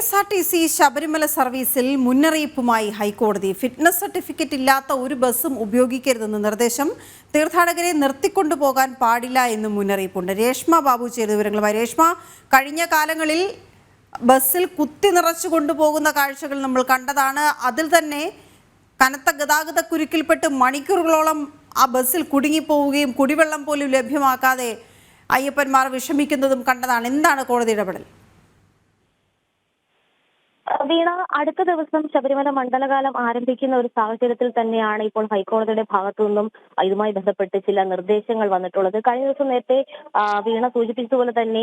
KSRTC Sabarimala സർവീസിൽ മുന്നറിയിപ്പുമായി ഹൈക്കോടതി. ഫിറ്റ്നസ് സർട്ടിഫിക്കറ്റ് ഇല്ലാത്ത ഒരു ബസ്സും ഉപയോഗിക്കരുതെന്ന് നിർദ്ദേശം. തീർത്ഥാടകരെ നിർത്തിക്കൊണ്ടുപോകാൻ പാടില്ല എന്നും മുന്നറിയിപ്പുണ്ട്. രേഷ്മ ബാബു ചെയ്ത വിവരങ്ങളുമായി. രേഷ്മ, കഴിഞ്ഞ കാലങ്ങളിൽ ബസ്സിൽ കുത്തി നിറച്ചു കൊണ്ടുപോകുന്ന കാഴ്ചകൾ നമ്മൾ കണ്ടതാണ്. അതിൽ തന്നെ കനത്ത ഗതാഗത കുരുക്കിൽപ്പെട്ട് മണിക്കൂറുകളോളം ആ ബസ്സിൽ കുടുങ്ങിപ്പോവുകയും കുടിവെള്ളം പോലും ലഭ്യമാക്കാതെ അയ്യപ്പന്മാർ വിഷമിക്കുന്നതും കണ്ടതാണ്. എന്താണ് കോടതി ഇടപെടൽ? വീണ, അടുത്ത ദിവസം ശബരിമല മണ്ഡലകാലം ആരംഭിക്കുന്ന ഒരു സാഹചര്യത്തിൽ തന്നെയാണ് ഇപ്പോൾ ഹൈക്കോടതിയുടെ ഭാഗത്തു നിന്നും ഇതുമായി ബന്ധപ്പെട്ട് ചില നിർദ്ദേശങ്ങൾ വന്നിട്ടുള്ളത്. കഴിഞ്ഞ ദിവസം നേരത്തെ വീണ സൂചിപ്പിച്ചതുപോലെ തന്നെ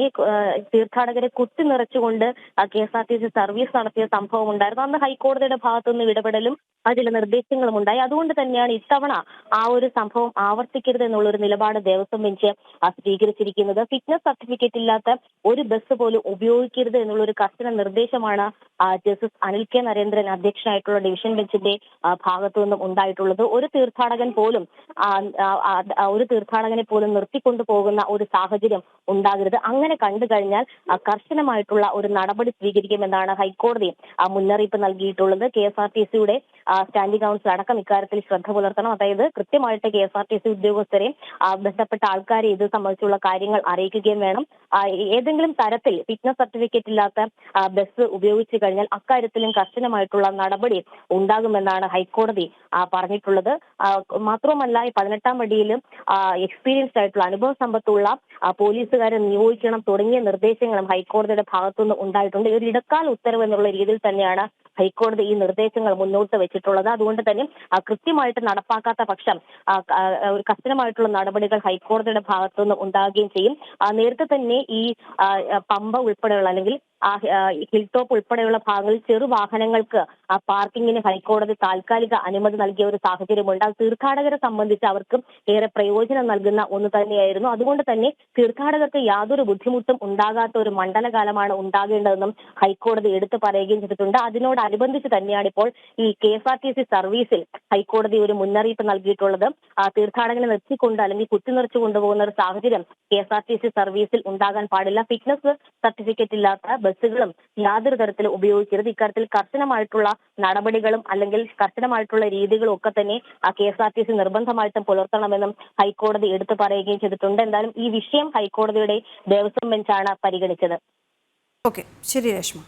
തീർത്ഥാടകരെ കുത്തി നിറച്ചുകൊണ്ട് KSRTC സർവീസ് നടത്തിയ സംഭവം ഉണ്ടായിരുന്നു. അന്ന് ഹൈക്കോടതിയുടെ ഭാഗത്തു നിന്നും ഇടപെടലും ചില നിർദ്ദേശങ്ങളും ഉണ്ടായി. അതുകൊണ്ട് തന്നെയാണ് ഇത്തവണ ആ ഒരു സംഭവം ആവർത്തിക്കരുത് എന്നുള്ള ഒരു നിലപാട് ദേവസ്വം ബെഞ്ച് സ്വീകരിച്ചിരിക്കുന്നത്. ഫിറ്റ്നസ് സർട്ടിഫിക്കറ്റ് ഇല്ലാത്ത ഒരു ബസ് പോലും ഉപയോഗിക്കരുത് എന്നുള്ള ഒരു കർശന നിർദ്ദേശമാണ് ജസ്റ്റിസ് അനിൽ കെ നരേന്ദ്രൻ അധ്യക്ഷനായിട്ടുള്ള ഡിവിഷൻ ബെഞ്ചിന്റെ ഭാഗത്തു നിന്നും ഉണ്ടായിട്ടുള്ളത്. ഒരു തീർത്ഥാടകനെ പോലും നിർത്തിക്കൊണ്ടു പോകുന്ന ഒരു സാഹചര്യം ഉണ്ടാകരുത്. അങ്ങനെ കണ്ടു കഴിഞ്ഞാൽ കർശനമായിട്ടുള്ള ഒരു നടപടി സ്വീകരിക്കുമെന്നാണ് ഹൈക്കോടതി മുന്നറിയിപ്പ് നൽകിയിട്ടുള്ളത്. KSRTCയുടെ സ്റ്റാൻഡിംഗ് കൗൺസിൽ അടക്കം ഇക്കാര്യത്തിൽ ശ്രദ്ധ പുലർത്തണം. അതായത് കൃത്യമായിട്ട് KSRTC ഉദ്യോഗസ്ഥരെ ബന്ധപ്പെട്ട ആൾക്കാരെ ഇത് സംബന്ധിച്ചുള്ള കാര്യങ്ങൾ അറിയിക്കുകയും വേണം. ഏതെങ്കിലും തരത്തിൽ ഫിറ്റ്നസ് സർട്ടിഫിക്കറ്റ് ഇല്ലാത്ത ബസ് ഉപയോഗിച്ചു കഴിഞ്ഞാൽ അക്കാര്യത്തിലും കർശനമായിട്ടുള്ള നടപടി ഉണ്ടാകുമെന്നാണ് ഹൈക്കോടതി പറഞ്ഞിട്ടുള്ളത്. മാത്രവുമല്ല, ഈ 18-ാം പടിയിലും എക്സ്പീരിയൻസ്ഡ് ആയിട്ടുള്ള അനുഭവ സമ്പത്തുള്ള പോലീസുകാരെ നിയോഗിക്കണം തുടങ്ങിയ നിർദ്ദേശങ്ങളും ഹൈക്കോടതിയുടെ ഭാഗത്തുനിന്ന് ഉണ്ടായിട്ടുണ്ട്. ഒരു ഇടക്കാല ഉത്തരവ് എന്നുള്ള രീതിയിൽ തന്നെയാണ് ഹൈക്കോടതി ഈ നിർദ്ദേശങ്ങൾ മുന്നോട്ട് വെച്ചിട്ടുള്ളത്. അതുകൊണ്ട് തന്നെ കൃത്യമായിട്ട് നടപ്പാക്കാത്ത പക്ഷം കർശനമായിട്ടുള്ള നടപടികൾ ഹൈക്കോടതിയുടെ ഭാഗത്തുനിന്ന് ഉണ്ടാകുകയും ചെയ്യും. നേരത്തെ തന്നെ ഈ പമ്പ ഉൾപ്പെടെയുള്ള അല്ലെങ്കിൽ ഹിൽ ടോപ്പ് ഉൾപ്പെടെയുള്ള ഭാഗങ്ങളിൽ ചെറുവാഹനങ്ങൾക്ക് പാർക്കിങ്ങിന് ഹൈക്കോടതി താൽക്കാലിക അനുമതി നൽകിയ ഒരു സാഹചര്യമുണ്ട്. അത് തീർത്ഥാടകരെ സംബന്ധിച്ച് അവർക്ക് ഏറെ പ്രയോജനം നൽകുന്ന ഒന്ന് തന്നെയായിരുന്നു. അതുകൊണ്ട് തന്നെ തീർത്ഥാടകർക്ക് യാതൊരു ബുദ്ധിമുട്ടും ഉണ്ടാകാത്ത ഒരു മണ്ഡലകാലമാണ് ഉണ്ടാകേണ്ടതെന്നും ഹൈക്കോടതി എടുത്തു പറയുകയും ചെയ്തിട്ടുണ്ട്. അതിനോടനുബന്ധിച്ച് തന്നെയാണ് ഇപ്പോൾ ഈ KSRTC സർവീസിൽ ഹൈക്കോടതി ഒരു മുന്നറിയിപ്പ് നൽകിയിട്ടുള്ളത്. തീർത്ഥാടകനെ നിർത്തിക്കൊണ്ട് അല്ലെങ്കിൽ കുത്തിനിറച്ചു കൊണ്ടുപോകുന്ന ഒരു സാഹചര്യം KSRTC സർവീസിൽ ഉണ്ടാകാൻ പാടില്ല. ഫിറ്റ്നസ് സർട്ടിഫിക്കറ്റ് ഇല്ലാത്ത ബസ്സുകളും യാതൊരു തരത്തിലും ഉപയോഗിക്കരുത്. ഇക്കാര്യത്തിൽ കർശനമായിട്ടുള്ള നടപടികളും അല്ലെങ്കിൽ കർശനമായിട്ടുള്ള രീതികളും ഒക്കെ തന്നെ KSRTC നിർബന്ധമായിട്ടും പുലർത്തണമെന്നും ഹൈക്കോടതി എടുത്തു പറയുകയും ചെയ്തിട്ടുണ്ട്. എന്തായാലും ഈ വിഷയം ഹൈക്കോടതിയുടെ ദേവസ്വം ബെഞ്ചാണ് പരിഗണിച്ചത്. ഓക്കെ, ശരി രേഷ്മ.